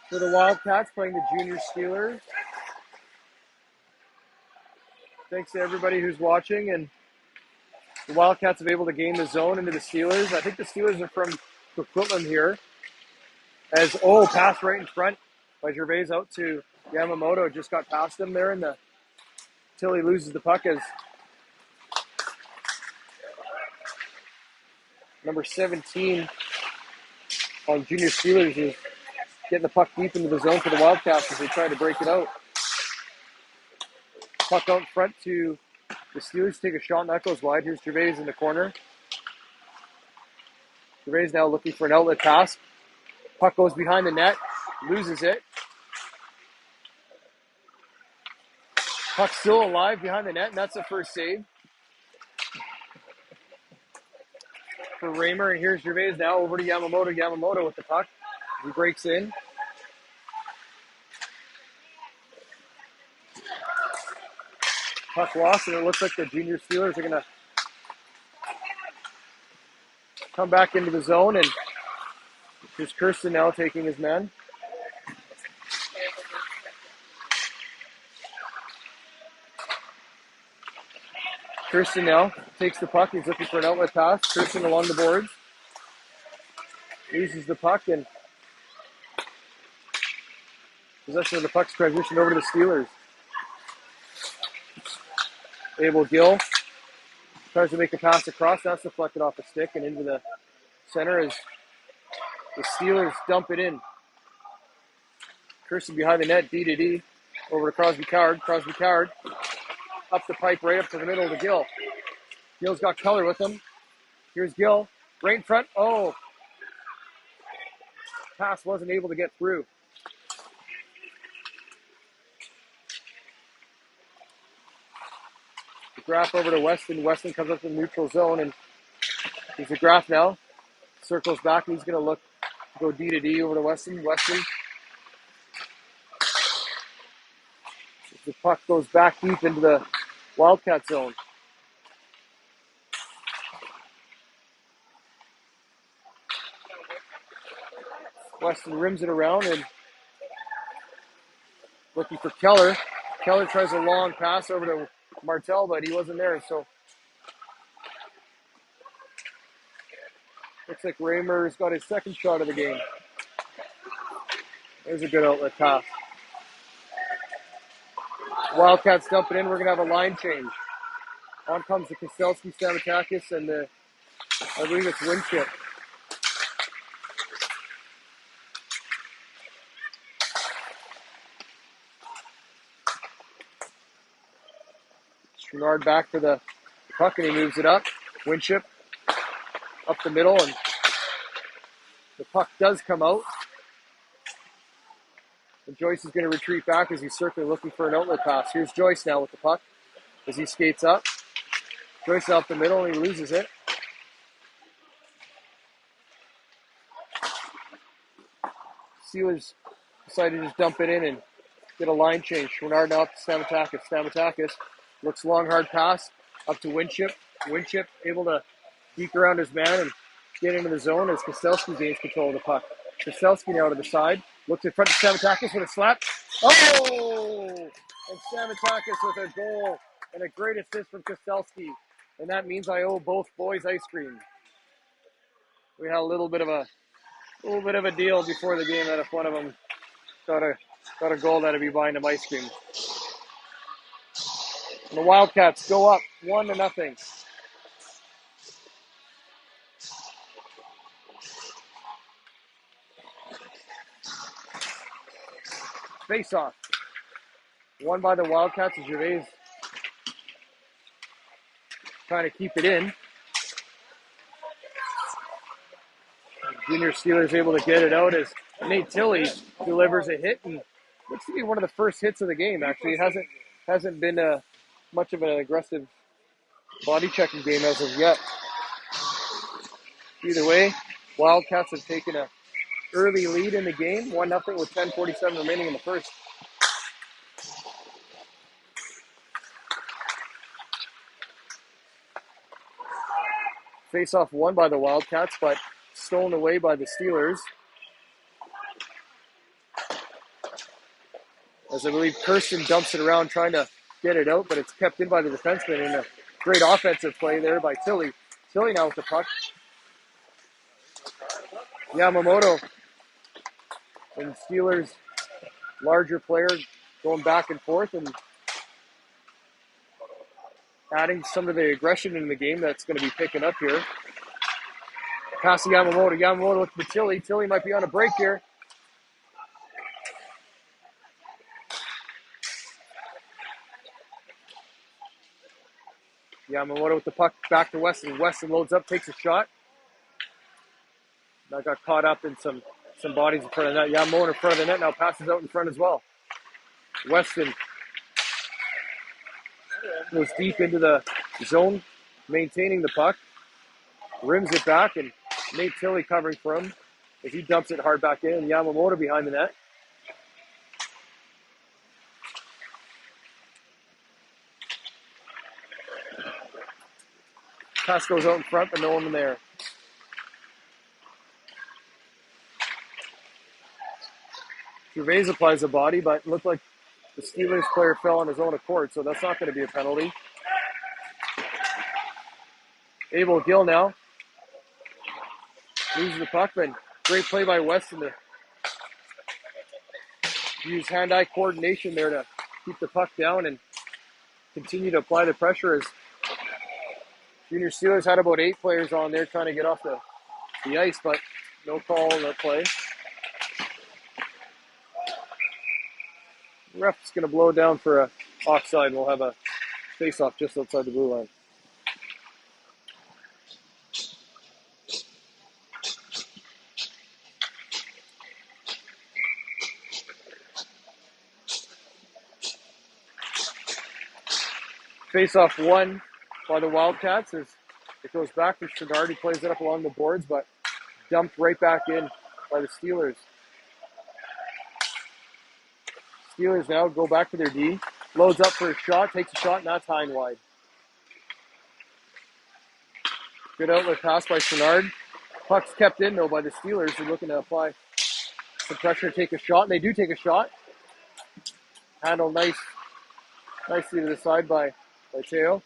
for the Wildcats playing the Junior Steelers. Thanks to everybody who's watching. And the Wildcats have been able to gain the zone into the Steelers. I think the Steelers are from Coquitlam here. Pass right in front by Gervais out to Yamamoto. Just got past him there until he loses the puck as number 17 on Junior Steelers is getting the puck deep into the zone for the Wildcats as they try to break it out. Puck out in front to the Steelers, take a shot and that goes wide. Here's Gervais in the corner. Gervais now looking for an outlet pass. Puck goes behind the net, loses it. Puck still alive behind the net, and that's the first save for Raymer. And here's Gervais now over to Yamamoto. Yamamoto with the puck. He breaks in. Puck lost, and it looks like the Junior Steelers are going to come back into the zone. And here's Kirsten now taking his man. Kirsten now takes the puck. He's looking for an outlet pass. Kirsten along the boards. Loses the puck, and possession of the puck's transitioned over to the Steelers. Abel Gill tries to make a pass across. That's deflected off the stick and into the center as the Steelers dump it in. Kirsten behind the net, D over to Crosby Coward. Crosby Coward up the pipe right up to the middle to Gill. Gill's got Keller with him. Here's Gill right in front. Oh, pass wasn't able to get through. Graf over to Weston. Weston comes up to the neutral zone, and he's a Graf now. Circles back, and he's going to look to go D over to Weston. Weston. The puck goes back deep into the Wildcat zone. Weston rims it around and looking for Keller. Keller tries a long pass over to Martel, but he wasn't there, so looks like Raymer's got his second shot of the game. There's a good outlet pass. Wildcats dump it in. We're going to have a line change. On comes the Kostelski, Stamatakis, and I believe it's Winship. Chouinard back for the puck, and he moves it up. Winship up the middle, and the puck does come out. And Joyce is going to retreat back as he's circling looking for an outlet pass. Here's Joyce now with the puck as he skates up. Joyce up the middle, and he loses it. Steelers decided to just dump it in and get a line change. Chouinard now up to Stamatakis. Stamatakis looks long, hard pass up to Winship. Winship able to deke around his man and get into the zone as Kostelski gains control of the puck. Kostelski now to the side. Looks in front of Stamatakis with a slap. Oh! And Stamatakis with a goal and a great assist from Kostelski. And that means I owe both boys ice cream. We had a little bit of a deal before the game that if one of them got a goal, that'd be buying them ice cream. And the Wildcats go up 1-0. Face off. Won by the Wildcats as Gervais trying to keep it in. Junior Steelers able to get it out as Nate Tilley delivers a hit, and looks to be one of the first hits of the game. Actually, it hasn't been much of an aggressive body checking game as of yet. Either way, Wildcats have taken a early lead in the game, 1-0 with 10:47 remaining in the first. Face-off won by the Wildcats, but stolen away by the Steelers. as I believe Kirsten dumps it around trying to get it out, but it's kept in by the defenseman, and a great offensive play there by Tilly. Tilly now with the puck. Yamamoto and Steelers' larger player going back and forth and adding some of the aggression in the game that's going to be picking up here. Pass to Yamamoto. Yamamoto with Tilly. Tilly might be on a break here. Yamamoto with the puck back to Weston. Weston loads up, takes a shot. Now got caught up in some bodies in front of the net. Yamamoto in front of the net now passes out in front as well. Weston goes deep into the zone, maintaining the puck. Rims it back, and Nate Tilly covering for him as he dumps it hard back in. And Yamamoto behind the net. Pass goes out in front, but no one there. Gervais applies a body, but it looked like the Steelers player fell on his own accord, so that's not going to be a penalty. Abel Gill now loses the puck, but great play by Weston to use hand-eye coordination there to keep the puck down and continue to apply the pressure as Junior Steelers had about 8 players on there trying to get off the ice, but no call on that play. The ref's going to blow down for a offside. We'll have a face-off just outside the blue line. Face-off won by the Wildcats as it goes back to Chagard. He plays it up along the boards, but dumped right back in by the Steelers. Steelers now go back to their D. Loads up for a shot, takes a shot, and that's high and wide. Good outlet pass by Chenard. Puck's kept in, though, by the Steelers. They're looking to apply some pressure to take a shot, and they do take a shot. Handled nicely to the side by Teo.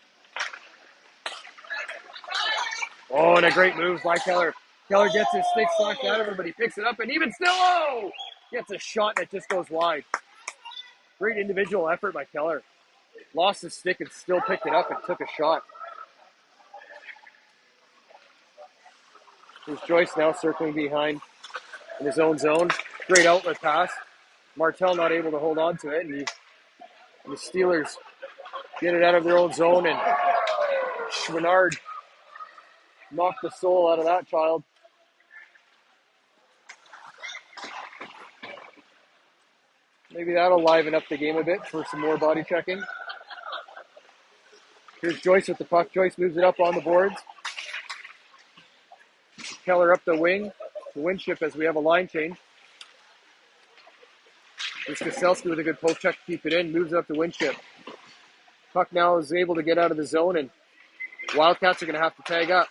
Oh, and a great move by Keller. Keller gets his stick slacked out of him, but he picks it up, and even still, gets a shot that just goes wide. Great individual effort by Keller. Lost his stick and still picked it up and took a shot. Here's Joyce now circling behind in his own zone. Great outlet pass. Martel not able to hold on to it, and the Steelers get it out of their own zone, and Schwinnard knocked the soul out of that child. Maybe that'll liven up the game a bit for some more body checking. Here's Joyce with the puck. Joyce moves it up on the boards. Keller up the wing. The Winship as we have a line change. There's Koselski with a good poke check to keep it in. Moves it up to Winship. Puck now is able to get out of the zone, and Wildcats are going to have to tag up.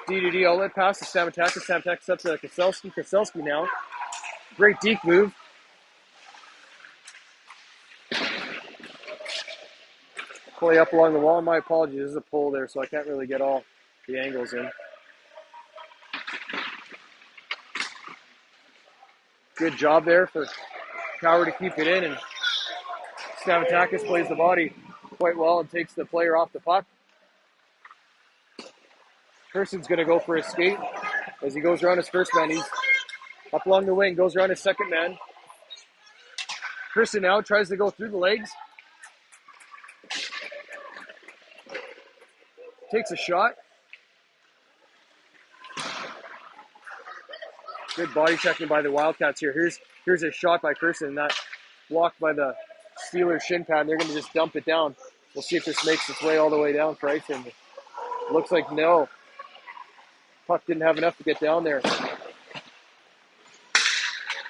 D-to-D outlet pass to Stamatakis. Stamatakis up to Koselski. Koselski now. Great deke move. Play up along the wall. My apologies. There's a pole there, so I can't really get all the angles in. Good job there for Cower to keep it in, and Stamatakis plays the body quite well and takes the player off the puck. Person's going to go for a skate as he goes around his first man. He's up along the wing, goes around his second man. Kirsten now tries to go through the legs. Takes a shot. Good body checking by the Wildcats here. Here's a shot by Kirsten, that blocked by the Steelers shin pad. They're going to just dump it down. We'll see if this makes its way all the way down for icing. Looks like no. Puck didn't have enough to get down there.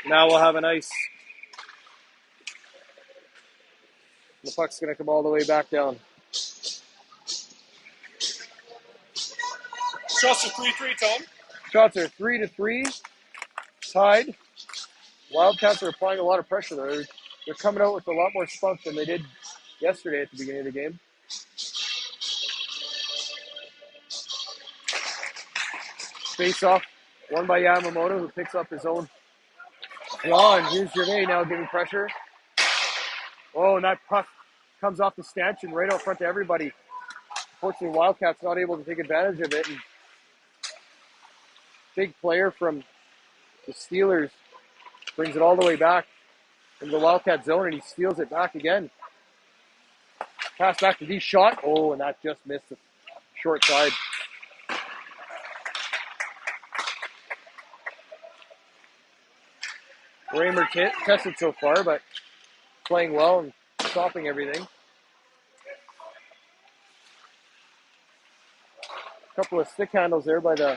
Now we'll have an ice. The puck's going to come all the way back down. Shots are 3-3, Tom. Shots are 3-3, tied. Wildcats are applying a lot of pressure there. They're coming out with a lot more spunk than they did yesterday at the beginning of the game. Face off, won by Yamamoto, who picks up his own draw. And here's Gervais now giving pressure. Oh, and that puck comes off the stanchion right out front to everybody. Unfortunately, Wildcats not able to take advantage of it. And big player from the Steelers brings it all the way back into the Wildcat zone, and he steals it back again. Pass back to D shot. Oh, and that just missed the short side. Raymer tested so far, but playing well and stopping everything. A couple of stick handles there by the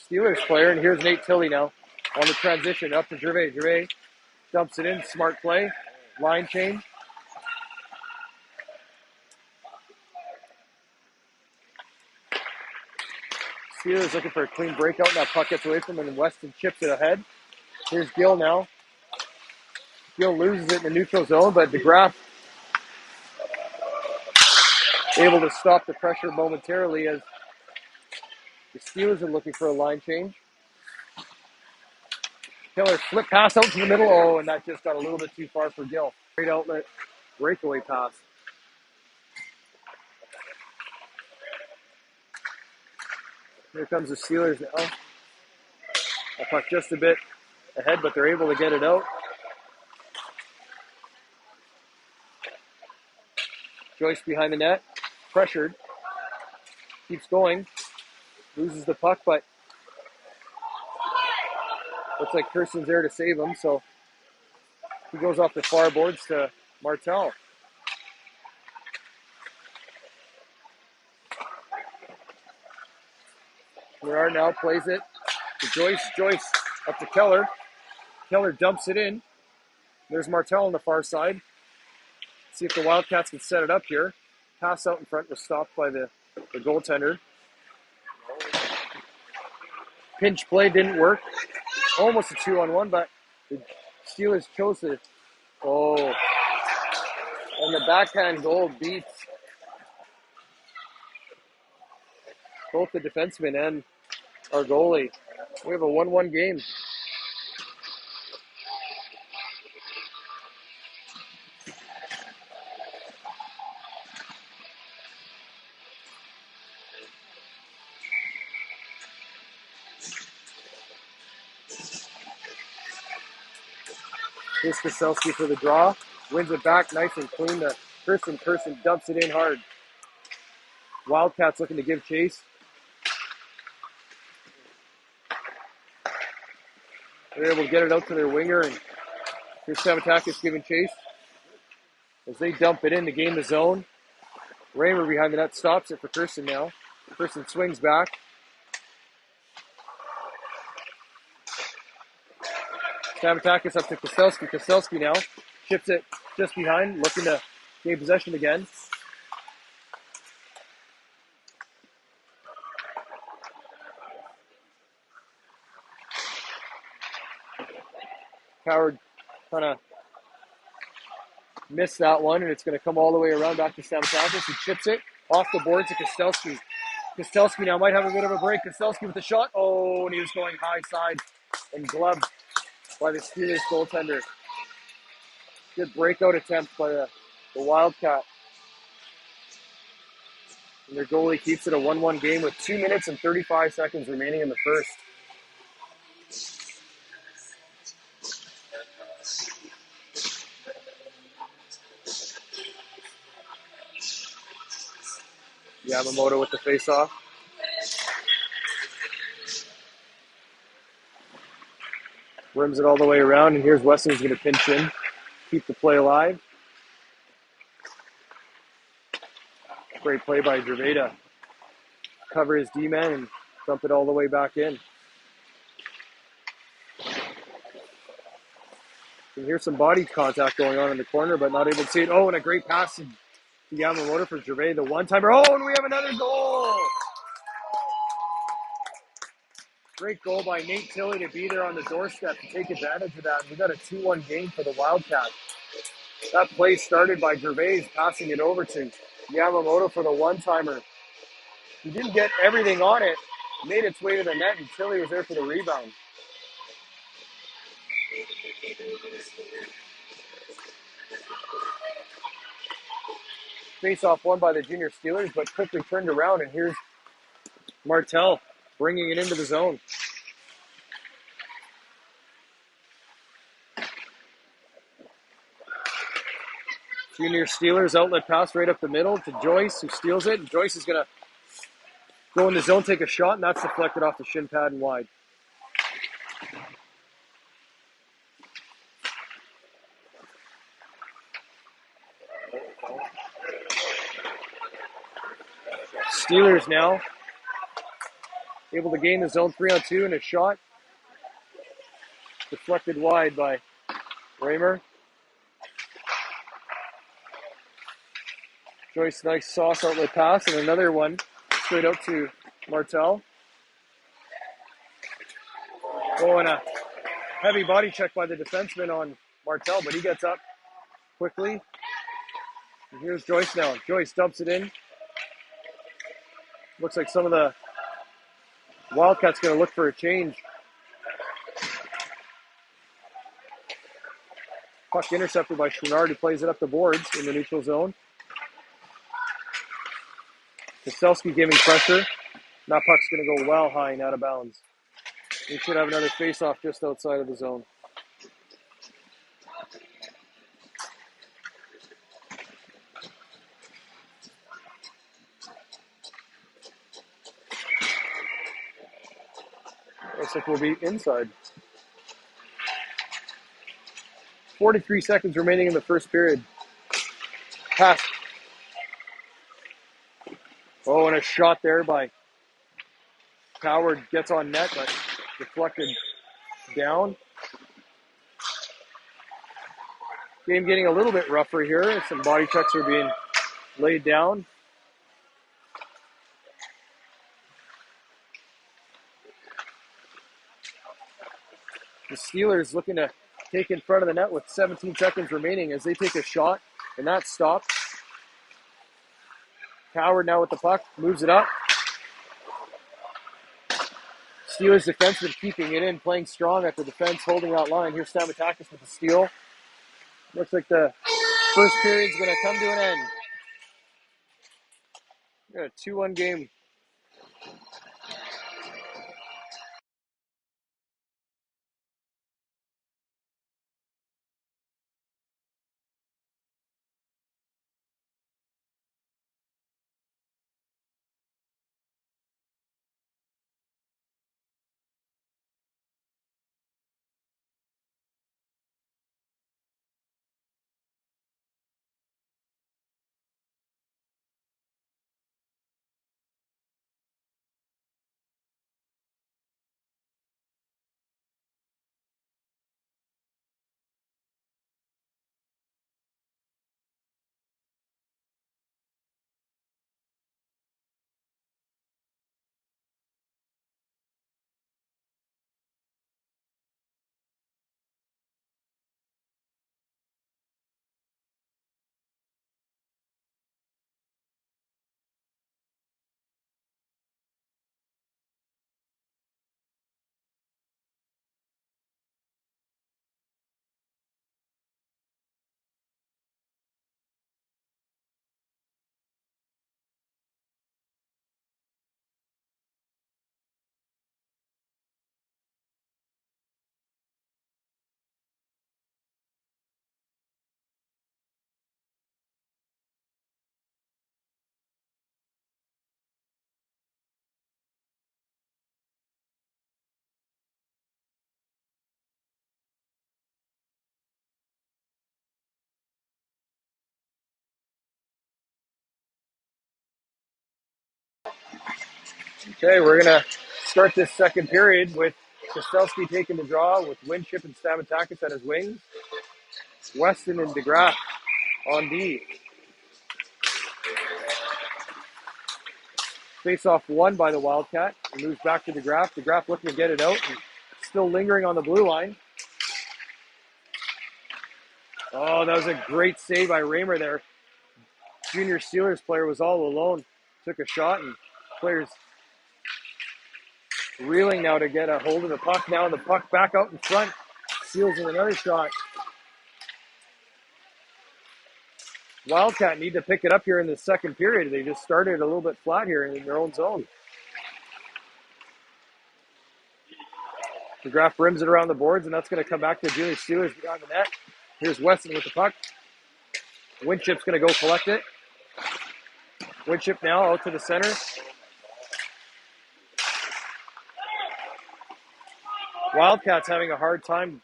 Steelers player, and here's Nate Tilley now on the transition up to Gervais. Gervais dumps it in, smart play, line change. Steelers looking for a clean breakout, and that puck gets away from him, and Weston chips it ahead. Here's Gill now. Gill loses it in the neutral zone, but DeGraff able to stop the pressure momentarily as the Steelers are looking for a line change. Killer flip pass out to the middle. Oh, and that just got a little bit too far for Gill. Great outlet, breakaway pass. Here comes the Steelers now. A puck just a bit ahead, but they're able to get it out. Joyce behind the net, pressured. Keeps going. Loses the puck, but looks like Kirsten's there to save him, so he goes off the far boards to Martel. Gerard now plays it to Joyce. Joyce up to Keller. Keller dumps it in. There's Martel on the far side. See if the Wildcats can set it up here. Pass out in front was stopped by the goaltender. Pinch play didn't work. Almost a 2-on-1, but the Steelers chose it. Oh. And the backhand goal beats both the defenseman and our goalie. We have a 1-1 game. Here's Koselski for the draw. Wins it back nice and clean to Kirsten. Kirsten dumps it in hard. Wildcats looking to give chase. They're able to get it out to their winger, and here's Samatakis giving chase. As they dump it in to gain the zone. Raymer behind the net stops it for Kirsten now. Kirsten swings back. Samatakis up to Koselski. Koselski now chips it just behind, looking to gain possession again. Coward kind of missed that one, and it's going to come all the way around back to Samatakis. He chips it off the board to Koselski. Koselski now might have a bit of a break. Koselski with the shot. Oh, and he was going high side and gloved by the Steelers goaltender. Good breakout attempt by the Wildcat. And their goalie keeps it a 1-1 game with 2 minutes and 35 seconds remaining in the first. Yamamoto with the face-off. Rims it all the way around, and here's Weston who's going to pinch in, keep the play alive. Great play by Gervais to cover his D-man and dump it all the way back in. You can hear some body contact going on in the corner, but not able to see it. Oh, and a great pass Yamamoto for Gervais, the one-timer. Oh, and we have another goal! Great goal by Nate Tilley to be there on the doorstep to take advantage of that. We got a 2-1 game for the Wildcats. That play started by Gervais passing it over to Yamamoto for the one-timer. He didn't get everything on it, made its way to the net, and Tilley was there for the rebound. Face-off won by the Junior Steelers, but quickly turned around, and here's Martel bringing it into the zone. Junior Steelers outlet pass right up the middle to Joyce, who steals it, and Joyce is going to go in the zone, take a shot, and that's deflected off the shin pad and wide. Steelers now able to gain the zone 3-on-2, and a shot deflected wide by Raymer. Joyce, nice sauce outlet pass, and another one straight out to Martel. Oh, and a heavy body check by the defenseman on Martel, but he gets up quickly. And here's Joyce now. Joyce dumps it in. Looks like some of the Wildcats going to look for a change. Puck intercepted by Chouinard, who plays it up the boards in the neutral zone. Koselski giving pressure. That puck's going to go well high and out of bounds. We should have another face-off just outside of the zone. Looks like we'll be inside. 43 seconds remaining in the first period. Pass. Oh, and a shot there by Howard. Gets on net, but deflected down. Game getting a little bit rougher here. Some body checks are being laid down. The Steelers looking to take in front of the net with 17 seconds remaining as they take a shot, and that stopped. Howard now with the puck, moves it up. Steelers defenseman keeping it in, playing strong at the defense, holding that line. Here's Stamatakis with the steal. Looks like the first period's going to come to an end. We got a 2-1 game. Okay, we're going to start this second period with Koselski taking the draw with Winship and Stamatakis at his wings. Weston and DeGraff on D. Face-off won by the Wildcat. He moves back to the Graf. The Graf looking to get it out and still lingering on the blue line. Oh, that was a great save by Raymer there. Junior Steelers player was all alone. Took a shot, and players reeling now to get a hold of the puck now. The puck back out in front. Seals with another shot. Wildcat need to pick it up here in the second period. They just started a little bit flat here in their own zone. The Graf rims it around the boards, and that's going to come back to Junior Steelers behind the net. Here's Weston with the puck. Winship's going to go collect it. Winship now out to the center. Wildcats having a hard time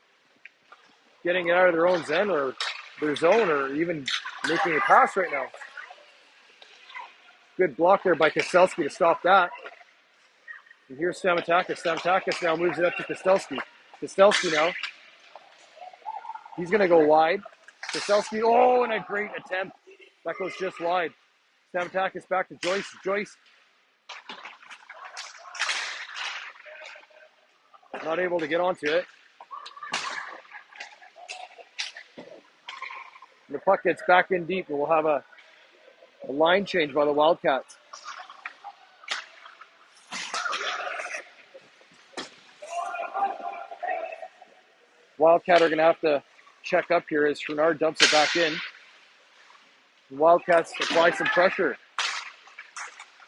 getting it out of their own zone or even making a pass right now. Good block there by Kostelski to stop that. And here's Stamatakis. Stamatakis now moves it up to Kostelski. Kostelski now. He's going to go wide. Kostelski, oh, and a great attempt. That goes just wide. Stamatakis back to Joyce. Joyce not able to get onto it. The puck gets back in deep, and we'll have a line change by the Wildcats. Wildcat are going to have to check up here as Chouinard dumps it back in. The Wildcats apply some pressure.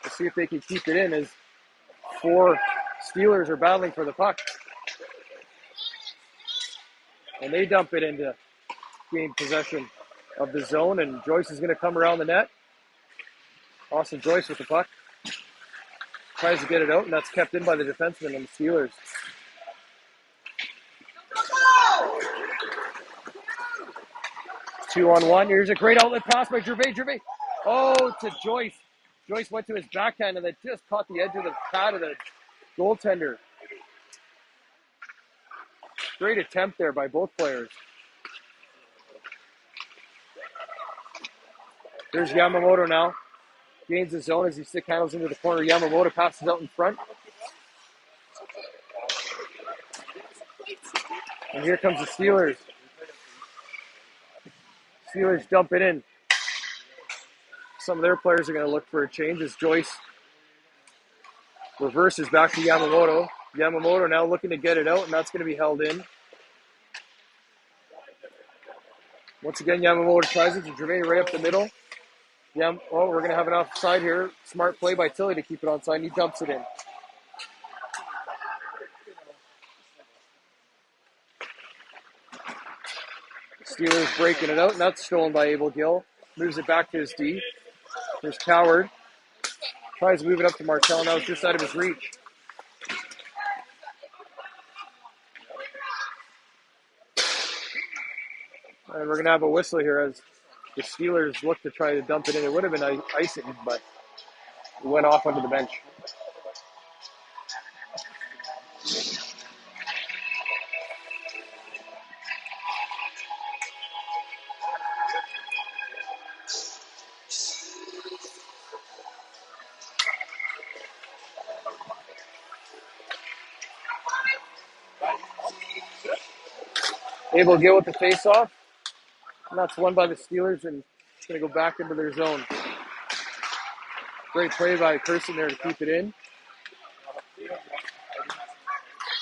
Let's see if they can keep it in as 4 Steelers are battling for the puck. And they dump it into gain possession of the zone, and Joyce is going to come around the net. Austin Joyce with the puck. Tries to get it out, and that's kept in by the defenseman and the Steelers. Two on one. Here's a great outlet pass by Gervais. Gervais. Oh, to Joyce. Joyce went to his backhand, and that just caught the edge of the pad of the goaltender. Great attempt there by both players. There's Yamamoto now. Gains the zone as he stick handles into the corner. Yamamoto passes out in front. And here comes the Steelers. Steelers dump it in. Some of their players are going to look for a change as Joyce reverses back to Yamamoto. Yamamoto now looking to get it out, and that's going to be held in. Once again, Yamamoto tries it to Gervais right up the middle. We're going to have an offside here. Smart play by Tilly to keep it onside, and he dumps it in. Steelers breaking it out, and that's stolen by Abel Gill. Moves it back to his D. There's Coward. Tries to move it up to Martel. Now it's just out of his reach. And we're going to have a whistle here as the Steelers look to try to dump it in. It would have been icing, but it went off onto the bench. Abel Gill with the face-off. And that's won by the Steelers, and it's going to go back into their zone. Great play by Kirsten there to keep it in.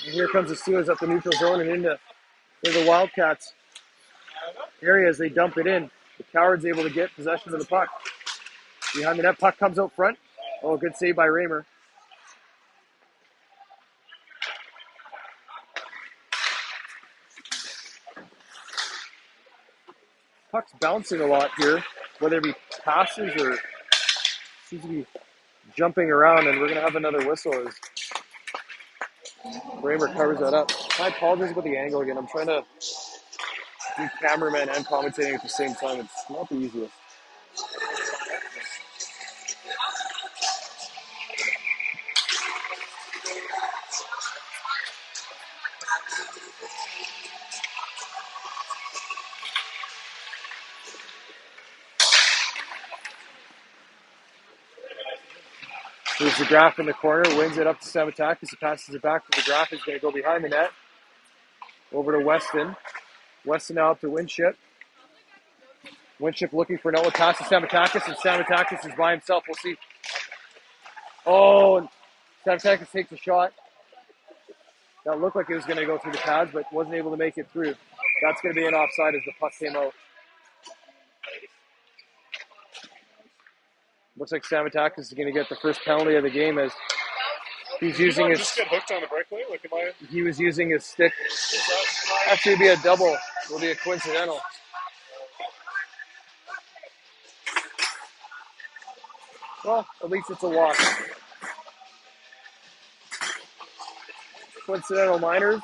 And here comes the Steelers up the neutral zone and into the Wildcats area as they dump it in. The Coward's able to get possession of the puck. Behind the net, puck comes out front. Oh, good save by Raymer. Puck's bouncing a lot here, whether it be passes or seems to be jumping around, and we're going to have another whistle as Raymer covers that up. I apologize about the angle again. I'm trying to do cameraman and commentating at the same time. It's not the easiest. There's the Graf in the corner, wins it up to Samatakis. He passes it back to the Graf. He's going to go behind the net. Over to Weston. Weston now up to Winship. Winship looking for an outlet pass to Samatakis, and Samatakis is by himself. We'll see. Oh, and Samatakis takes a shot. That looked like it was going to go through the pads, but wasn't able to make it through. That's going to be an offside as the puck came out. Looks like Samatakis is going to get the first penalty of the game as he's using his. Just get hooked on the breakaway? Like, he was using his stick. Actually, it'd be a double. It'll be a coincidental. Well, at least it's a walk. Coincidental minors.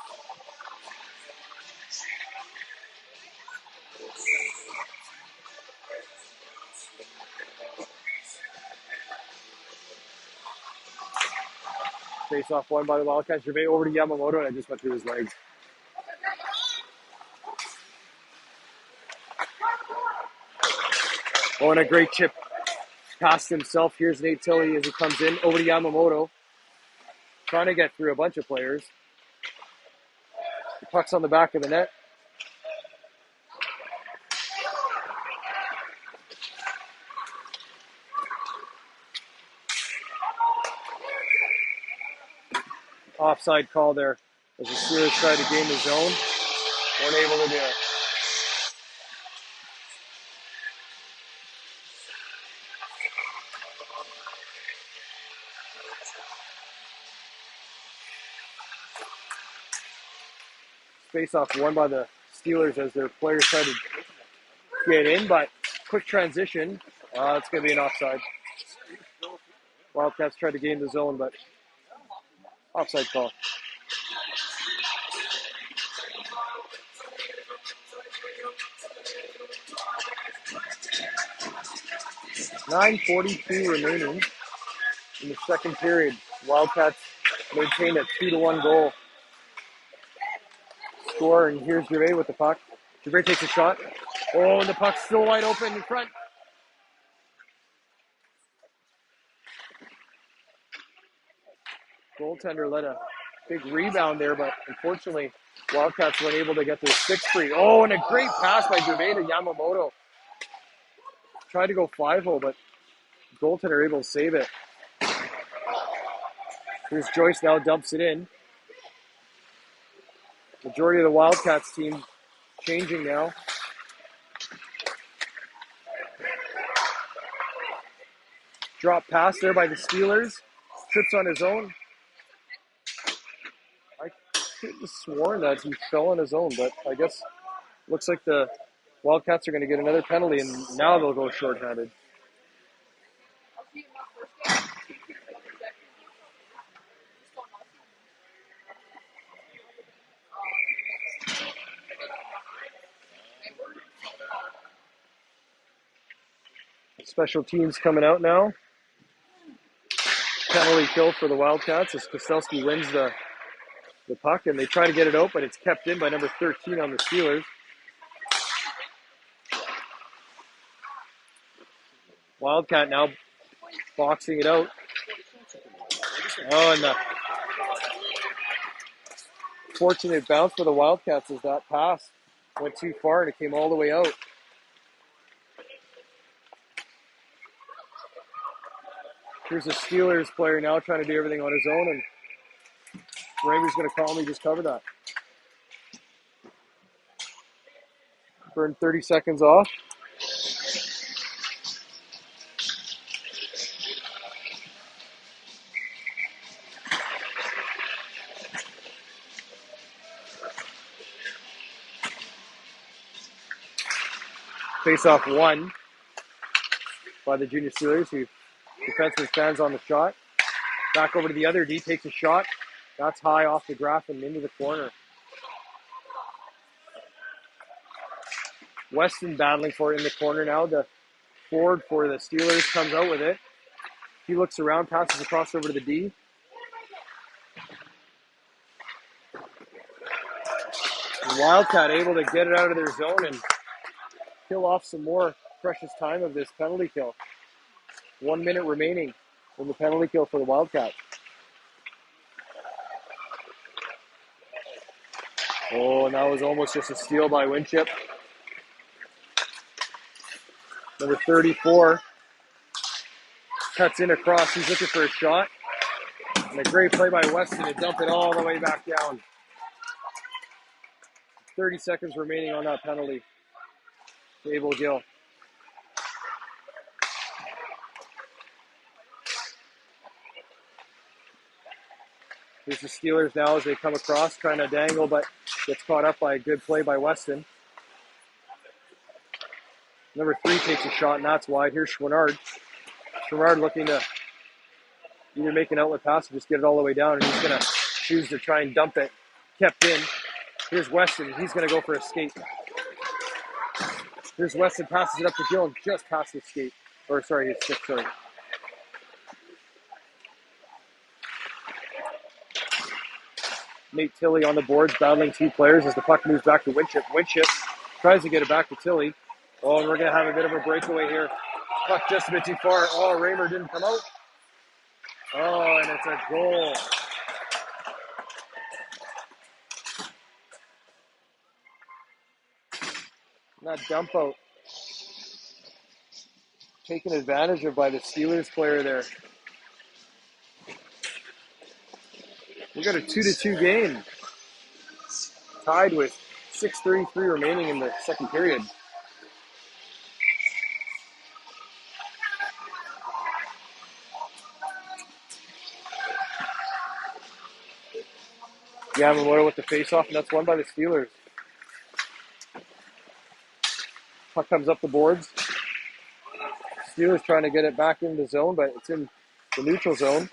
Face off one by the Wildcats. Gervais over to Yamamoto, and I just went through his legs. Oh, and a great chip past himself. Here's Nate Tilley as he comes in. Over to Yamamoto. Trying to get through a bunch of players. The puck's on the back of the net. Offside call there as the Steelers tried to gain the zone. Weren't able to do it. Face-off won by the Steelers as their players tried to get in, but quick transition. It's going to be an offside. Wildcats tried to gain the zone, but offside call. .9:42 remaining in the second period. Wildcats maintained a 2-1 goal score, and here's Gervais with the puck. Gervais takes a shot. Oh, and the puck's still wide open in front. Goaltender led a big rebound there, but unfortunately, Wildcats weren't able to get their sixth free. Oh, and a great pass by Gervais to Yamamoto. Tried to go 5-0, but goaltender able to save it. Here's Joyce now, dumps it in. Majority of the Wildcats team changing now. Drop pass there by the Steelers. Trips on his own. I could have sworn that he fell on his own, but I guess looks like the Wildcats are going to get another penalty, and now they'll go shorthanded. Special teams coming out now. Penalty kill for the Wildcats as Kostelski wins the puck, and they try to get it out, but it's kept in by number 13 on the Steelers. Wildcat now boxing it out. Oh, and the fortunate bounce for the Wildcats as that pass went too far and it came all the way out. Here's a Steelers player now trying to do everything on his own, and Ranger's going to call me, just cover that. Burn 30 seconds off. Face-off won by the Junior Steelers, who defenseman stands on the shot. Back over to the other D, takes a shot. That's high off the Graf and into the corner. Weston battling for it in the corner now. The forward for the Steelers comes out with it. He looks around, passes across over to the D. And Wildcat able to get it out of their zone and kill off some more precious time of this penalty kill. 1 minute remaining. in the penalty kill for the Wildcats. Oh, and that was almost just a steal by Winship. Number 34 cuts in across. He's looking for a shot. And a great play by Weston to dump it all the way back down. 30 seconds remaining on that penalty. Abel Gill. Here's the Steelers now as they come across, trying to dangle, but gets caught up by a good play by Weston. Number 3 takes a shot, and that's wide. Here's Schwinnard. Schwinnard looking to either make an outlet pass or just get it all the way down, and he's going to choose to try and dump it. Kept in. Here's Weston. He's going to go for a skate. Here's Weston, passes it up to Gill and just past his skate. Or, sorry, his stick, sorry. Nate Tilley on the boards, battling 2 players as the puck moves back to Winship. Winship tries to get it back to Tilley. Oh, and we're going to have a bit of a breakaway here. Puck just a bit too far. Oh, Raymer didn't come out. Oh, and it's a goal. That dump out. Taken advantage of by the Steelers player there. We got a 2-2 game. Tied with 6:33 remaining in the second period. Yamamoto with the face-off, and that's won by the Steelers. Puck comes up the boards. Steelers trying to get it back into the zone, but it's in the neutral zone.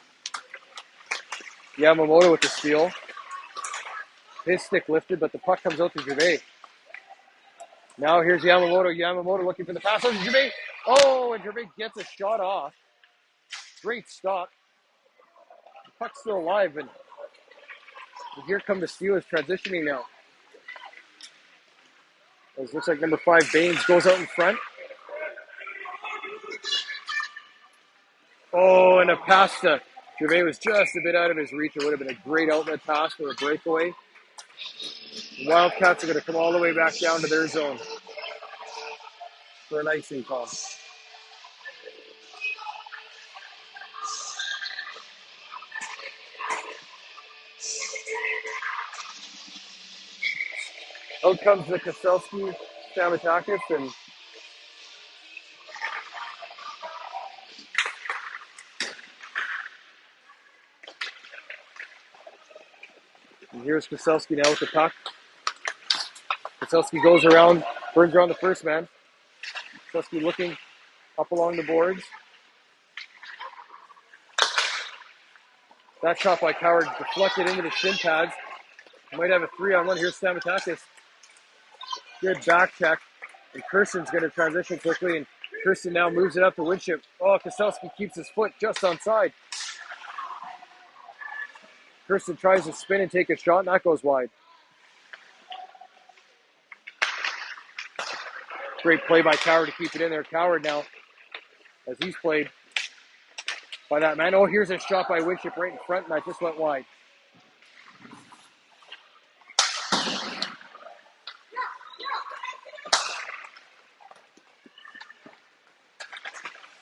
Yamamoto with the steal. His stick lifted, but the puck comes out to Gervais. Now here's Yamamoto. Yamamoto looking for the pass on Gervais. Oh, and Gervais gets a shot off. Great stop. The puck's still alive, and here come the Steelers transitioning now. It looks like number 5, Baines, goes out in front. Oh, and a pass to Gervais was just a bit out of his reach. It would have been a great outlet pass for a breakaway. The Wildcats are going to come all the way back down to their zone for an icing call. Out comes the Koselski, Stamatakis, and here's Koselski now with the puck. Koselski goes around, burns around the first man. Koselski looking up along the boards. That shot by Coward deflected into the shin pads. Might have a 3-on-1. Here's Stamatakis. Good back check. And Kirsten's going to transition quickly, and Kirsten now moves it up to Winship. Oh, Koselski keeps his foot just onside. Kirsten tries to spin and take a shot, and that goes wide. Great play by Coward to keep it in there. Coward now, as he's played by that man. Oh, here's a shot by Winship right in front, and that just went wide.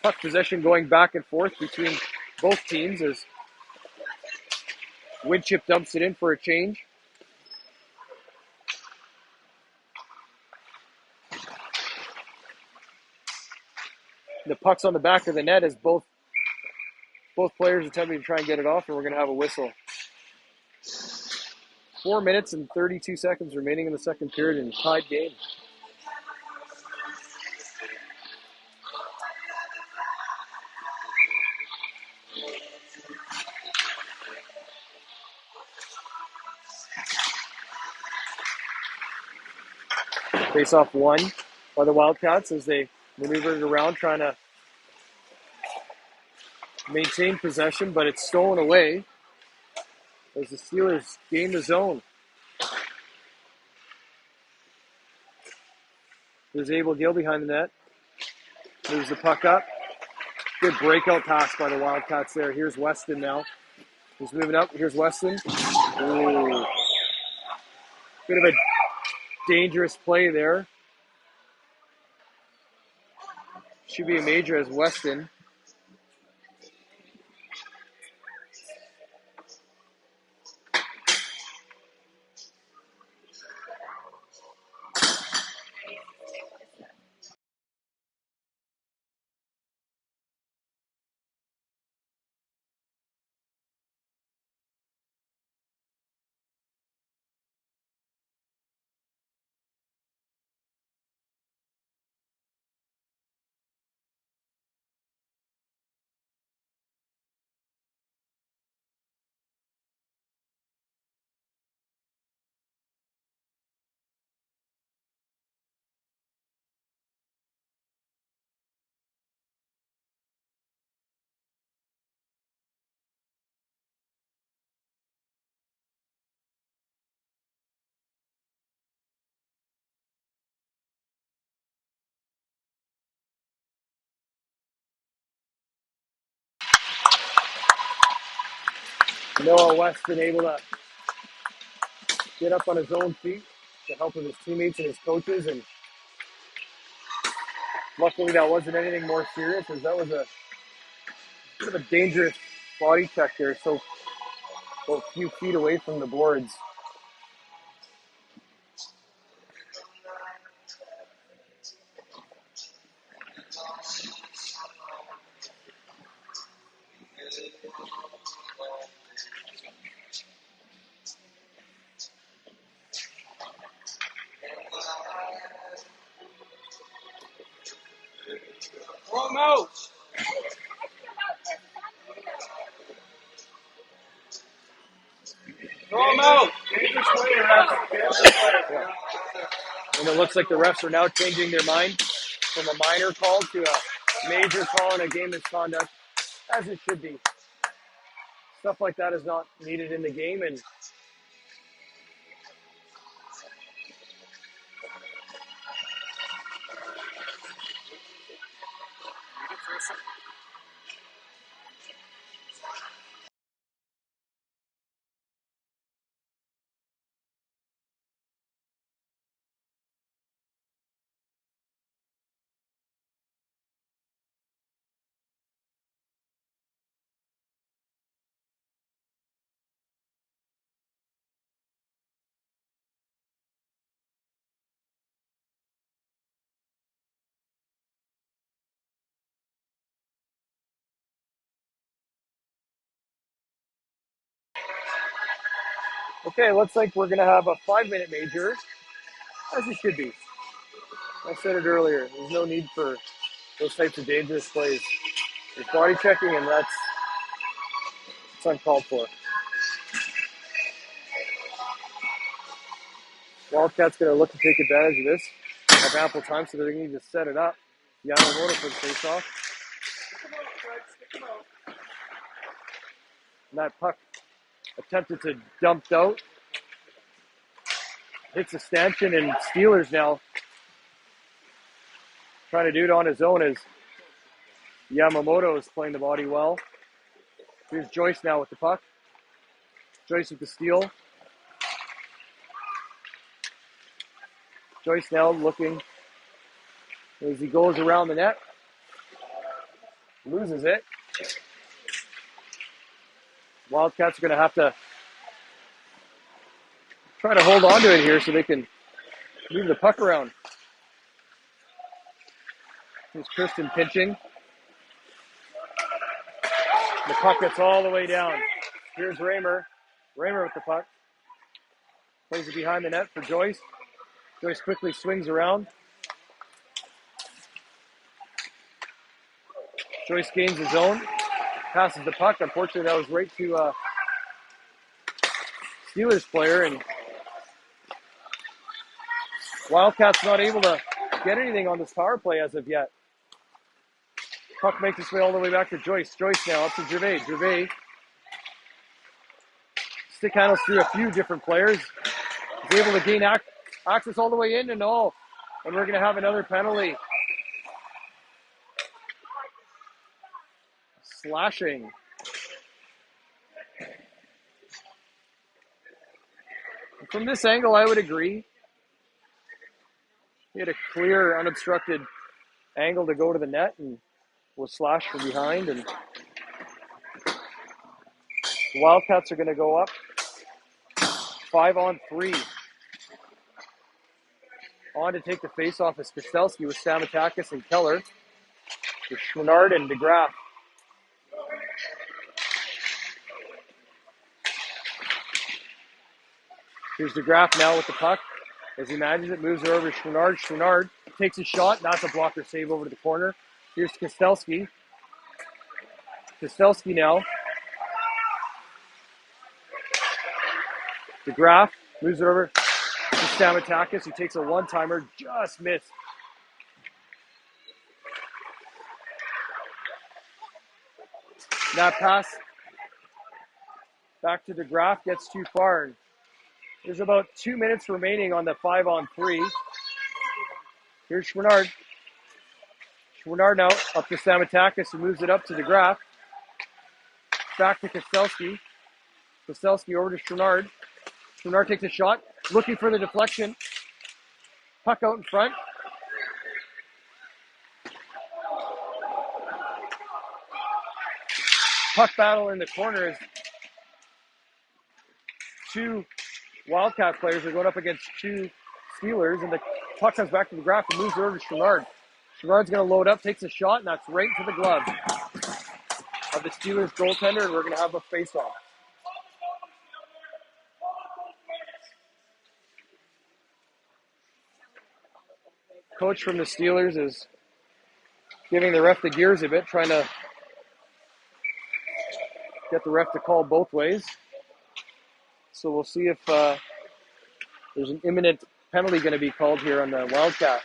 Puck possession going back and forth between both teams as Winship dumps it in for a change. The puck's on the back of the net as both players attempting to try and get it off, and we're going to have a whistle. 4 minutes and 32 seconds remaining in the second period in a tied game. Face-off won by the Wildcats as they maneuvered it around, trying to maintain possession, but it's stolen away as the Steelers gain the zone. There's Abel Gill behind the net. Moves the puck up. Good breakout pass by the Wildcats there. Here's Weston now. He's moving up. Here's Weston. Ooh. Bit of a dangerous play there. Should be a major as Weston. Noah Weston able to get up on his own feet to help with his teammates and his coaches, and luckily that wasn't anything more serious, as that was a bit of a dangerous body check there, so a few feet away from the boards. Throw him out. Throw him out. Yeah. And it looks like the refs are now changing their mind from a minor call to a major call in a game misconduct, as it should be. Stuff like that is not needed in the game, and okay, looks like we're going to have a 5-minute major, as it should be. I said it earlier, there's no need for those types of dangerous plays. There's body checking, and it's uncalled for. Wildcats going to look to take advantage of this. Have ample time, so they're going to set it up. Yamamoto for the face-off. And that puck attempted to dump out. Hits a stanchion, and Steelers now trying to do it on his own as Yamamoto is playing the body well. Here's Joyce now with the puck. Joyce with the steal. Joyce now looking as he goes around the net. Loses it. Wildcats are going to have to try to hold on to it here so they can move the puck around. Here's Kristen pinching. The puck gets all the way down. Here's Raymer. Raymer with the puck. Plays it behind the net for Joyce. Joyce quickly swings around. Joyce gains his own. Passes the puck. Unfortunately, that was right to Steelers player, and Wildcats not able to get anything on this power play as of yet. Puck makes its way all the way back to Joyce. Joyce now up to Gervais. Gervais stick handles through a few different players. He's able to gain access all the way in, and all. And we're going to have another penalty. slashing. From this angle, I would agree. He had a clear, unobstructed angle to go to the net and was slashed from behind. And the Wildcats are going to go up 5-on-3. On to take the face-off is Kostelski with Stamatakis and Keller. With Chouinard and DeGraff. Here's DeGraff now with the puck. As he manages it, moves it over to Chouinard. Chouinard takes a shot. That's a blocker save over to the corner. Here's Kostelski. Kostelski now. DeGraff moves it over to Stamatakis. He takes a one-timer. Just missed. That pass back to DeGraff gets too far. There's about 2 minutes remaining on the 5-on-3. Here's Chouinard. Chouinard now up to Stamatakis, who moves it up to DeGraff. Back to Kostelski. Kostelski over to Chouinard. Chouinard takes a shot, looking for the deflection. Puck out in front. Puck battle in the corner as two Wildcat players are going up against two Steelers, and the puck comes back to DeGraff and moves over to Chouinard. Chouinard's going to load up, takes a shot, and that's right to the glove of the Steelers goaltender, and we're going to have a face-off. Coach from the Steelers is giving the ref the gears a bit, trying to get the ref to call both ways. So we'll see if there's an imminent penalty going to be called here on the Wildcat.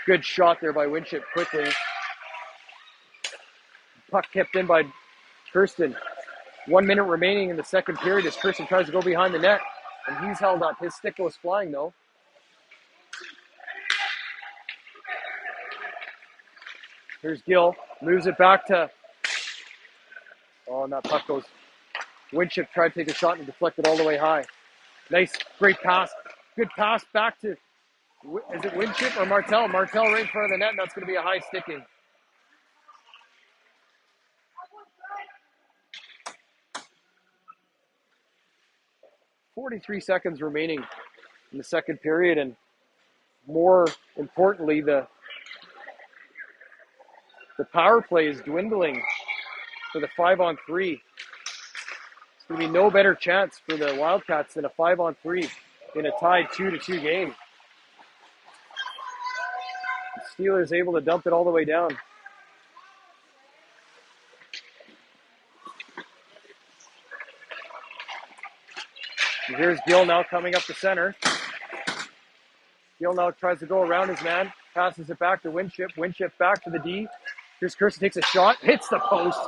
Good shot there by Winship quickly. Puck kept in by Kirsten. 1 minute remaining in the second period as Kirsten tries to go behind the net, and he's held up. His stick goes flying, though. Here's Gill. Moves it back to... Oh, and that puck goes... Winship tried to take a shot and deflected all the way high. Nice, great pass. Good pass back to... Is it Winship or Martel? Martel right in front of the net, and that's going to be a high sticking. .43 seconds remaining in the second period, and more importantly, the power play is dwindling for the 5-on-3. There's going to be no better chance for the Wildcats than a 5-on-3 in a tied 2-2 game. The Steelers able to dump it all the way down. And here's Gill now coming up the center. Gill now tries to go around his man, passes it back to Winship. Winship back to the D. Here's Kirsten, takes a shot, hits the post.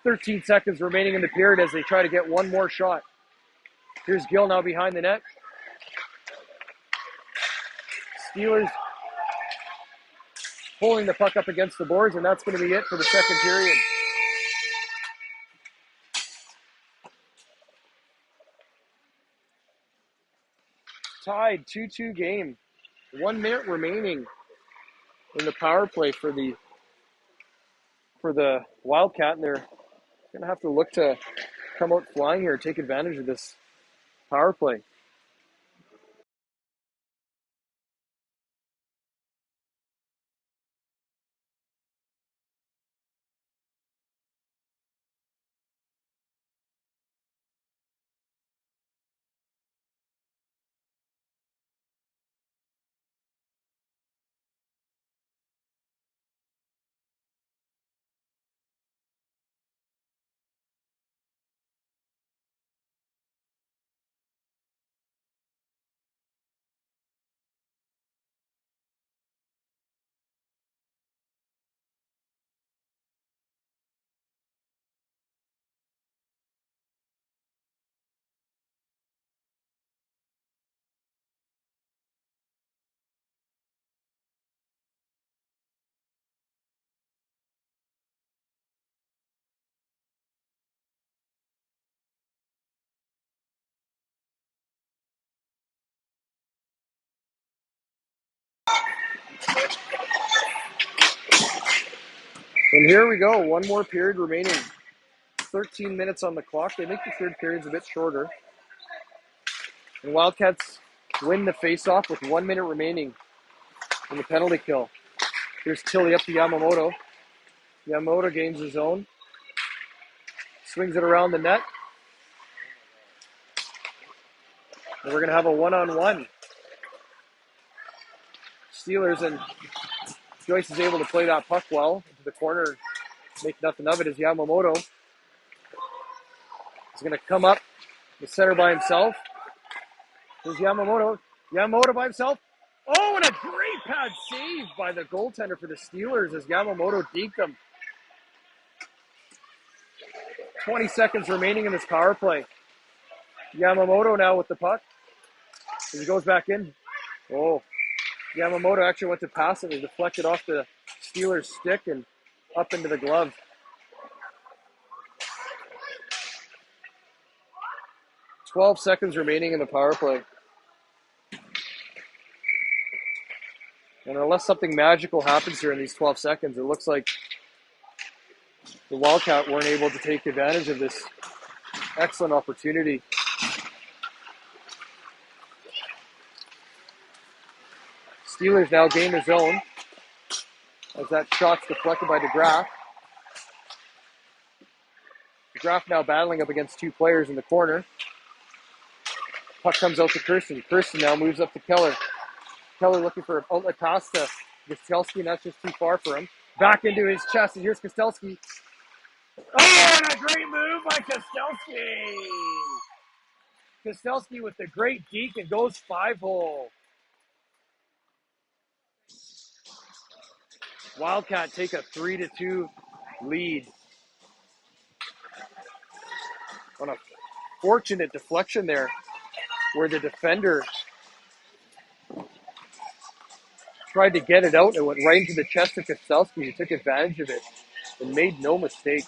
13 seconds remaining in the period as they try to get one more shot. Here's Gill now behind the net. Steelers pulling the puck up against the boards, and that's going to be it for the second period. Tied 2-2 game. 1 minute remaining in the power play for the Wildcat, and they're going to have to look to come out flying here, take advantage of this power play. And here we go. One more period remaining. 13 minutes on the clock. They make the third periods a bit shorter. And Wildcats win the face-off with 1 minute remaining in the penalty kill. Here's Tilly up to Yamamoto. Yamamoto gains his own. Swings it around the net. And we're going to have a one-on-one. Steelers, and Joyce is able to play that puck well into the corner. Make nothing of it as Yamamoto is going to come up the center by himself. Here's Yamamoto. Yamamoto by himself. Oh, and a great pad save by the goaltender for the Steelers as Yamamoto deked him. 20 seconds remaining in this power play. Yamamoto now with the puck. As he goes back in. Oh, Yamamoto actually went to pass it. He deflected off the Steelers' stick and up into the glove. 12 seconds remaining in the power play. And unless something magical happens here in these 12 seconds, it looks like the Wildcat weren't able to take advantage of this excellent opportunity. Steelers now gain their zone as that shot's deflected by DeGraff. DeGraff now battling up against two players in the corner. Puck comes out to Kirsten. Kirsten now moves up to Keller. Keller looking for an outlet pass to Kostelski, and that's just too far for him. Back into his chest, and here's Kostelski. Oh, and a great move by Kostelski. Kostelski with the great deke and goes 5-hole. Wildcat take a 3-2 lead on a fortunate deflection there where the defender tried to get it out and it went right into the chest of Kostelski, who took advantage of it and made no mistake.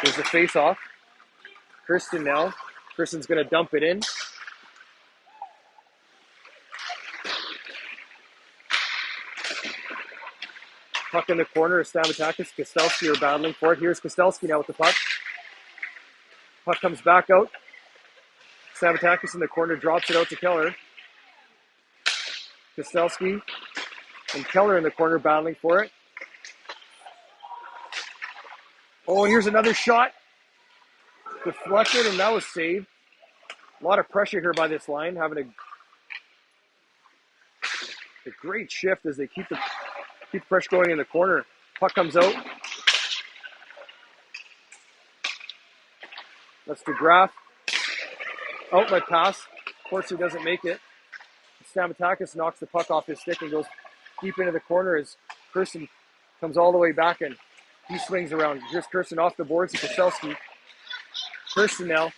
There's a face-off. Kirsten now. Kirsten's going to dump it in. Puck in the corner of Stamatakis. Kostelski are battling for it. Here's Kostelski now with the puck. Puck comes back out. Stamatakis in the corner drops it out to Keller. Kostelski and Keller in the corner battling for it. Oh, and here's another shot. Deflected, and that was saved. A lot of pressure here by this line, having a great shift as they keep the pressure going in the corner. Puck comes out. That's DeGraff. Outlet pass. Of course, he doesn't make it. Stamatakis knocks the puck off his stick and goes deep into the corner as Kirsten comes all the way back and he swings around. Here's Kirsten off the boards to Kostelski. Kirsten now.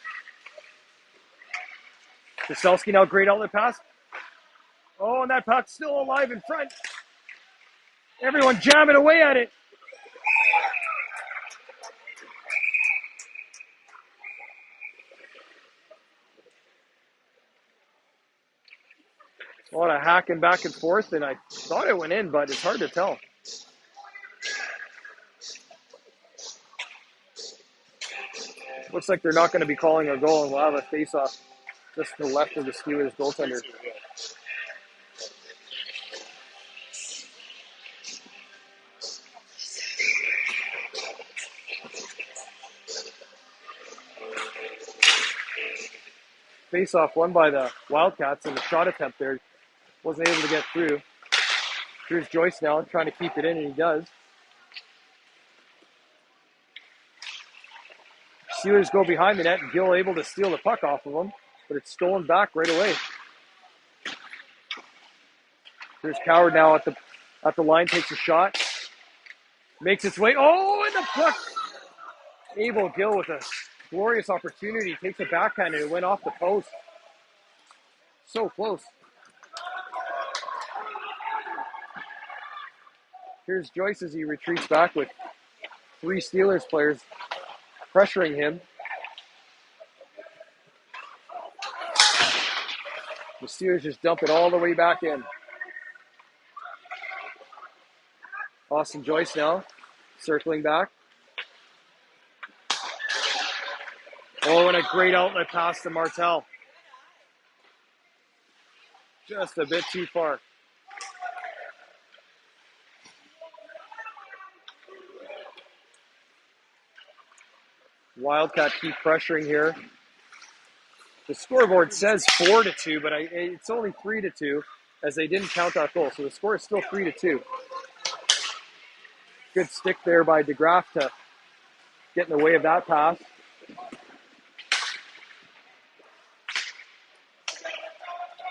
Kostelski now, great outlet pass. Oh, and that puck's still alive in front. Everyone jamming away at it. A lot of hacking back and forth, and I thought it went in, but it's hard to tell. Looks like they're not going to be calling a goal, and we'll have a face-off just to the left of the Steelers goaltender. Face-off won by the Wildcats, and the shot attempt there wasn't able to get through. Here's Joyce now trying to keep it in, and he does. Steelers go behind the net, and Gill able to steal the puck off of him, but it's stolen back right away. Here's Coward now at the line, takes a shot, makes its way. Oh, and the puck! Abel Gill with a glorious opportunity, takes a backhand, and it went off the post. So close. Here's Joyce as he retreats back with three Steelers players pressuring him. The Steelers just dump it all the way back in. Austin Joyce now, circling back. Oh, and a great outlet pass to Martel. Just a bit too far. Wildcat keep pressuring here. The scoreboard says 4-2, but it's only 3-2 as they didn't count that goal. So the score is still 3-2. Good stick there by DeGraff to get in the way of that pass.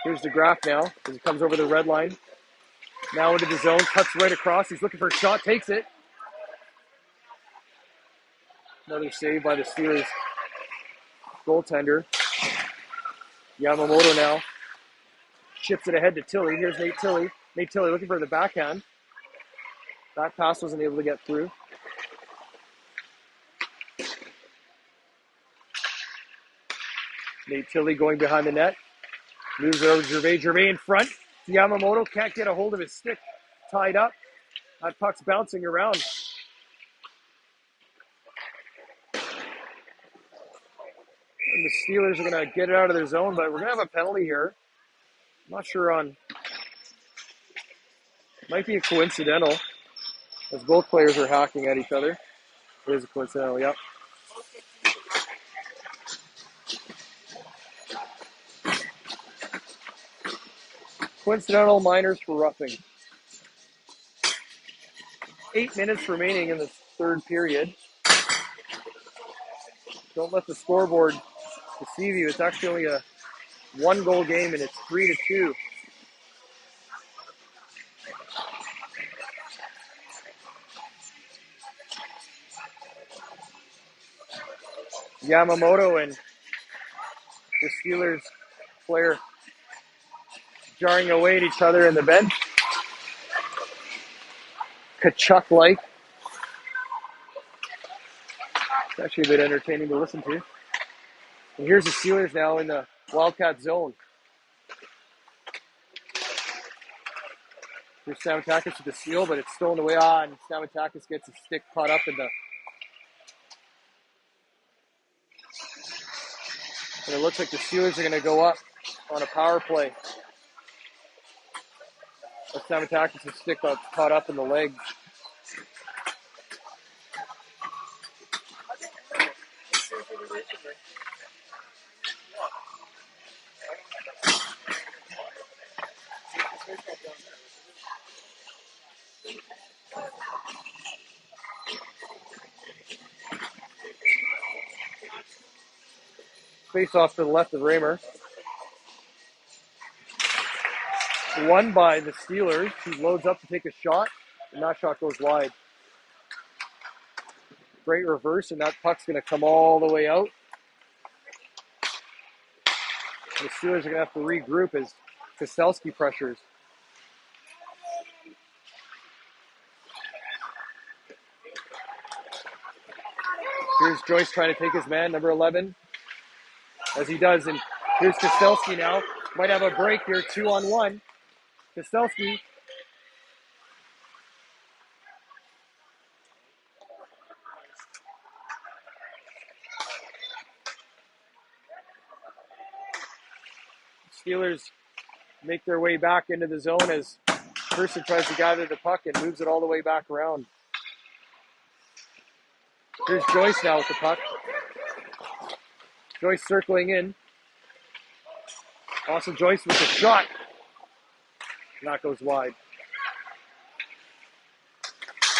Here's DeGraff now as he comes over the red line. Now into the zone, cuts right across. He's looking for a shot, takes it. Another save by the Steelers goaltender. Yamamoto now chips it ahead to Tilley. Here's Nate Tilley. Nate Tilley looking for the backhand. That pass wasn't able to get through. Nate Tilley going behind the net. Moves it over to Gervais. Gervais in front. Yamamoto can't get a hold of his stick. Tied up. That puck's bouncing around. And the Steelers are going to get it out of their zone, but we're going to have a penalty here. I'm not sure on. Might be a coincidental, as both players are hacking at each other. It is a coincidental, yep. Coincidental minors for roughing. 8 minutes remaining in the third period. Don't let the scoreboard deceive you. It's actually only a 1-goal game, and it's 3-2. Yamamoto and the Steelers player jarring away at each other in the bench. Kachuk-like. It's actually a bit entertaining to listen to. And here's the Steelers now in the Wildcat zone. Here's Stamatakis with the steal, but it's stolen away. And Stamatakis gets his stick caught up in the... And it looks like the Steelers are going to go up on a power play. But Stamatakis' stick got caught up in the leg. Face off to the left of Raymer. Won by the Steelers. He loads up to take a shot, and that shot goes wide. Great reverse, and that puck's going to come all the way out. The Steelers are going to have to regroup as Kostelski pressures. Here's Joyce trying to take his man, number 11, as he does. And here's Kostelski now. Might have a break here, 2-on-1. Kostelski. Steelers make their way back into the zone as Person tries to gather the puck and moves it all the way back around. Here's Joyce now with the puck. Joyce circling in. Also Joyce with the shot. And that goes wide.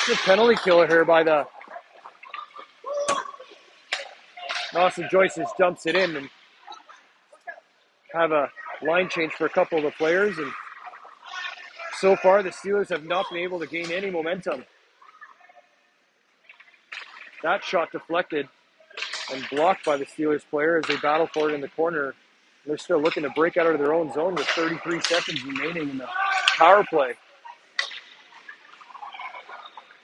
Good penalty killer here by the... Austin Joyce just dumps it in and have a line change for a couple of the players. And so far, the Steelers have not been able to gain any momentum. That shot deflected and blocked by the Steelers player as they battle for it in the corner. They're still looking to break out of their own zone with 33 seconds remaining in the power play.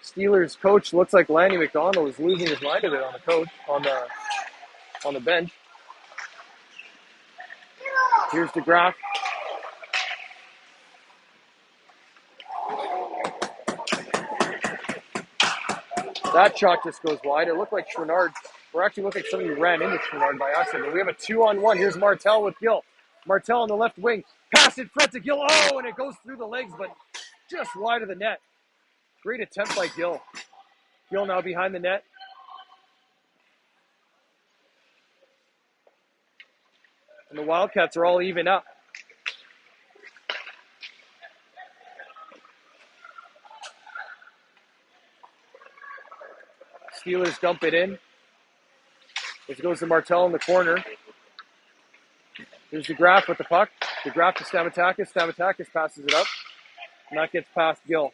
Steelers coach looks like Lanny McDonald is losing his mind a bit on the bench. Here's DeGraff. That shot just goes wide. It looked like Chouinard, or actually looked like somebody ran into Chouinard by accident. But we have a 2-on-1. Here's Martel with Gill. Martel on the left wing. Pass in front to Gill. Oh, and it goes through the legs, but just wide of the net. Great attempt by Gill. Gill now behind the net. And the Wildcats are all even up. Steelers dump it in. It goes to Martel in the corner. Here's DeGraff with the puck. DeGraff to Stamatakis. Stamatakis passes it up. And that gets past Gill.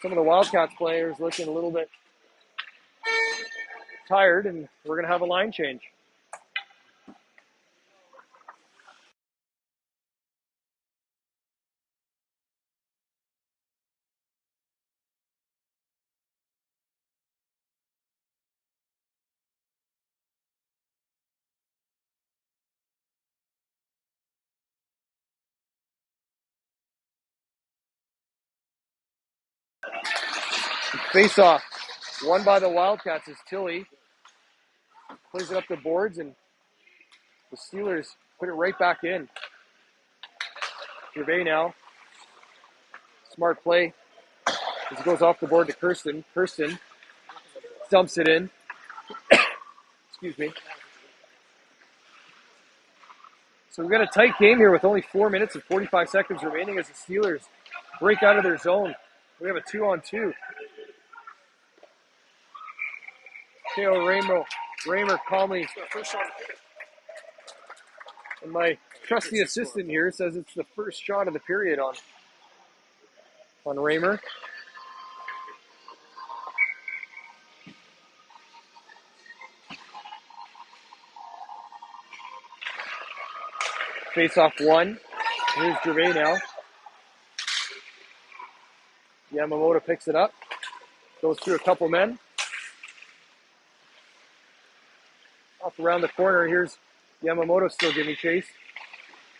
Some of the Wildcats players looking a little bit tired, and we're going to have a line change. Face off. Won by the Wildcats is Tilly. Plays it up the boards, and the Steelers put it right back in. Gervais now. Smart play. As it goes off the board to Kirsten. Kirsten dumps it in. Excuse me. So we've got a tight game here with only 4 minutes and 45 seconds remaining as the Steelers break out of their zone. We have a 2-on-2. Theo Raymer calmly. And my trusty assistant here says it's the first shot of the period on Raymer. Face off one. Here's Gervais now. Yamamoto picks it up. Goes through a couple men. Off around the corner. Here's Yamamoto still giving chase.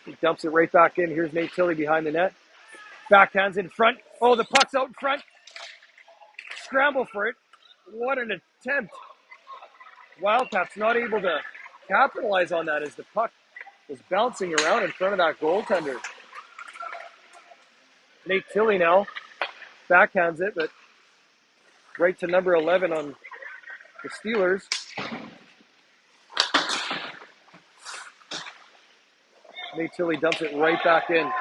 He dumps it right back in. Here's Nate Tilley behind the net. Backhands in front. Oh, the puck's out in front. Scramble for it. What an attempt. Wildcats not able to capitalize on that as the puck was bouncing around in front of that goaltender. Nate Tilley now backhands it, but right to number 11 on the Steelers. Nate Tilley dumps it right back in.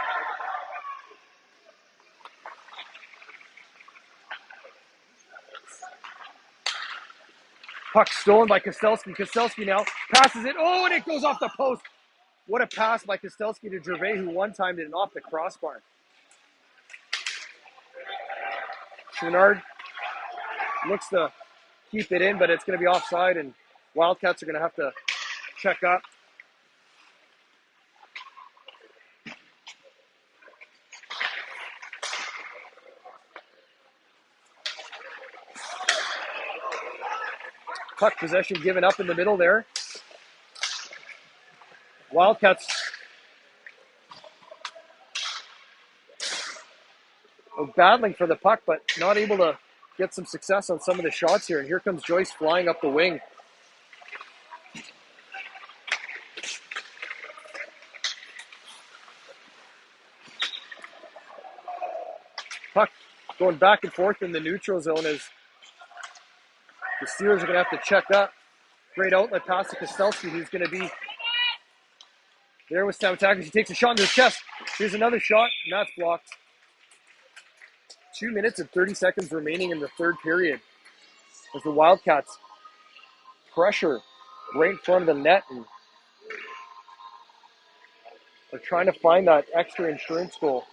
Puck stolen by Kostelski. Kostelski now passes it. Oh, and it goes off the post. What a pass by Kostelski to Gervais, who one-timed it off the crossbar. Chouinard looks to keep it in, but it's going to be offside, and Wildcats are going to have to check up. Puck possession given up in the middle there. Wildcats are battling for the puck, but not able to get some success on some of the shots here. And here comes Joyce flying up the wing. Puck going back and forth in the neutral zone as the Steelers are going to have to check up. Great outlet pass to Kostelski, who's going to be there with Stamatakis. He takes a shot in his chest. Here's another shot, and that's blocked. 2 minutes and 30 seconds remaining in the third period as the Wildcats pressure right in front of the net and are trying to find that extra insurance goal.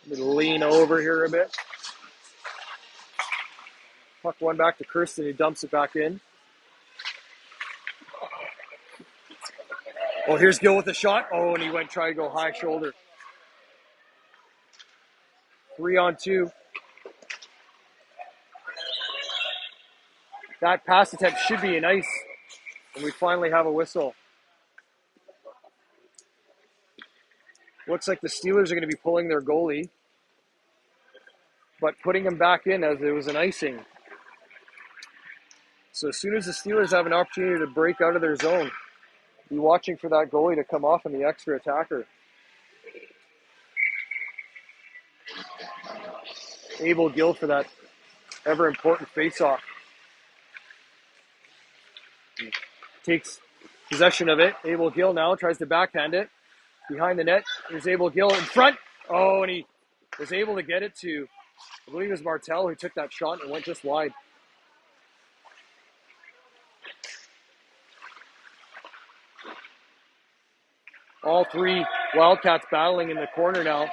Let me lean over here a bit. Puck one back to Kirsten. He dumps it back in. Oh, here's Gill with the shot. Oh, and he went try to go high shoulder. 3-on-2. That pass attempt should be a nice And we finally have a whistle. Looks like the Steelers are going to be pulling their goalie, but putting him back in as it was an icing. So as soon as the Steelers have an opportunity to break out of their zone, be watching for that goalie to come off on the extra attacker. Abel Gill for that ever important face-off. Takes possession of it. Abel Gill now tries to backhand it. Behind the net, there's Abel Gill in front. Oh, and he was able to get it to, I believe it was Martel who took that shot and went just wide. All three Wildcats battling in the corner now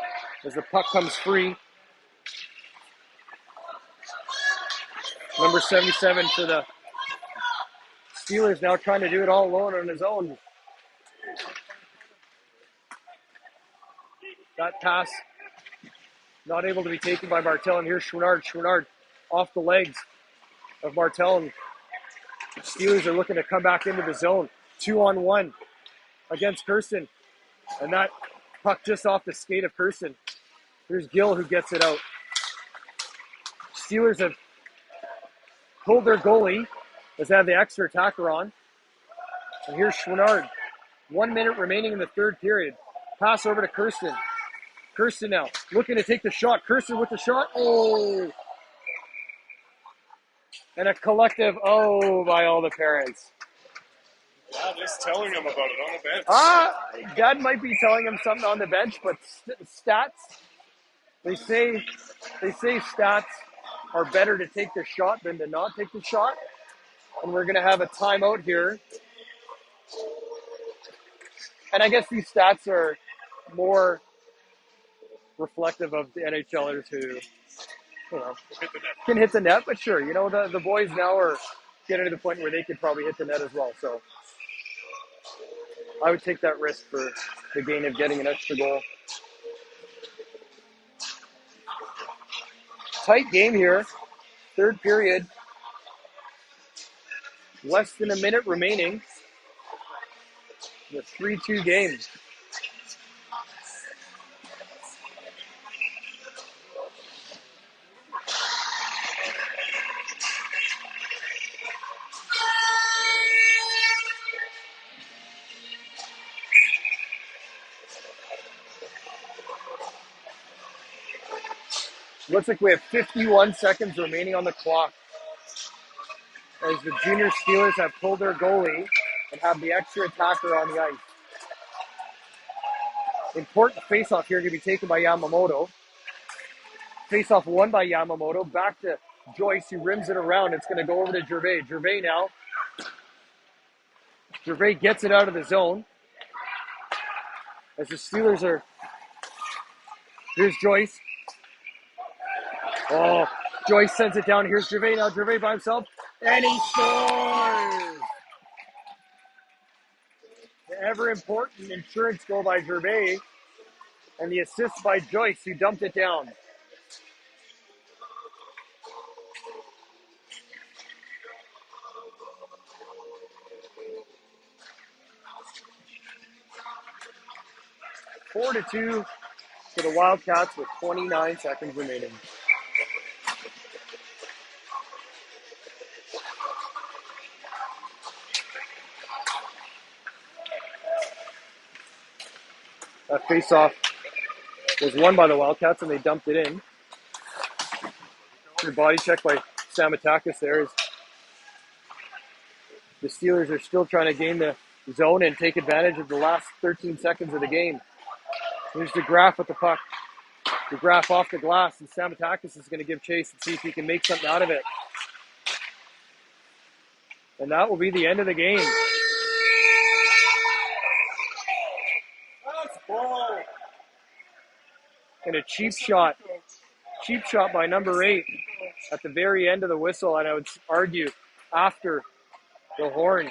as the puck comes free. Number 77 for the Steelers now trying to do it all alone on his own. That pass not able to be taken by Martel, and here's Chouinard. Chouinard off the legs of Martel, and the Steelers are looking to come back into the zone. 2-on-1 against Kirsten, and that puck just off the skate of Kirsten. Here's Gill who gets it out. Steelers have pulled their goalie as they have the extra attacker on. And here's Chouinard. 1 minute remaining in the third period. Pass over to Kirsten. Kirsten now looking to take the shot. Kirsten with the shot. Oh! And a collective oh by all the parents. Dad is telling him about it on the bench. Dad might be telling him something on the bench, but stats, they say stats are better to take the shot than to not take the shot. And we're going to have a timeout here. And I guess these stats are more reflective of the NHLers who, can hit the net. But sure, the boys now are getting to the point where they could probably hit the net as well. So I would take that risk for the gain of getting an extra goal. Tight game here. Third period. Less than a minute remaining. The 3-2 game. Looks like we have 51 seconds remaining on the clock as the junior Steelers have pulled their goalie and have the extra attacker on the ice. Important face-off here to be taken by Yamamoto. Face-off won by Yamamoto. Back to Joyce, who rims it around. It's going to go over to Gervais. Gervais now. Gervais gets it out of the zone. As the Steelers are... Here's Joyce. Oh, Joyce sends it down. Here's Gervais now. Gervais by himself. And he scores! The ever-important insurance goal by Gervais. And the assist by Joyce, who dumped it down. Four to 2 for the Wildcats with 29 seconds remaining. That face-off was won by the Wildcats, and they dumped it in. Good body check by Stamatakis there. As the Steelers are still trying to gain the zone and take advantage of the last 13 seconds of the game. Here's DeGraff with the puck. DeGraff off the glass, and Stamatakis is going to give chase and see if he can make something out of it. And that will be the end of the game. And a cheap shot by number 8 at the very end of the whistle, and I would argue after the horn.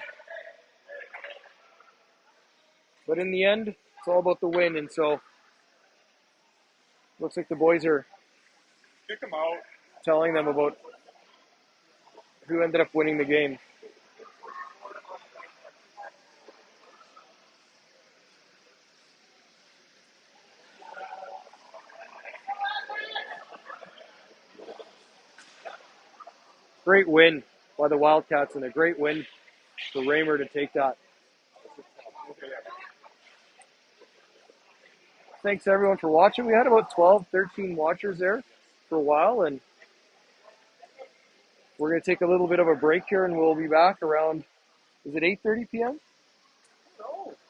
But in the end, it's all about the win, and so looks like the boys are Kick him out. telling them about who ended up winning the game. great win by the Wildcats and a great win for Raymer to take that. Thanks everyone for watching. We had about 12, 13 watchers there for a while, and we're going to take a little bit of a break here, and we'll be back around, is it 8:30 p.m.?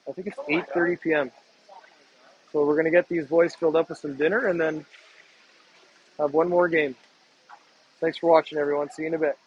I think it's 8:30 p.m. So we're going to get these boys filled up with some dinner and then have one more game. Thanks for watching, everyone. See you in a bit.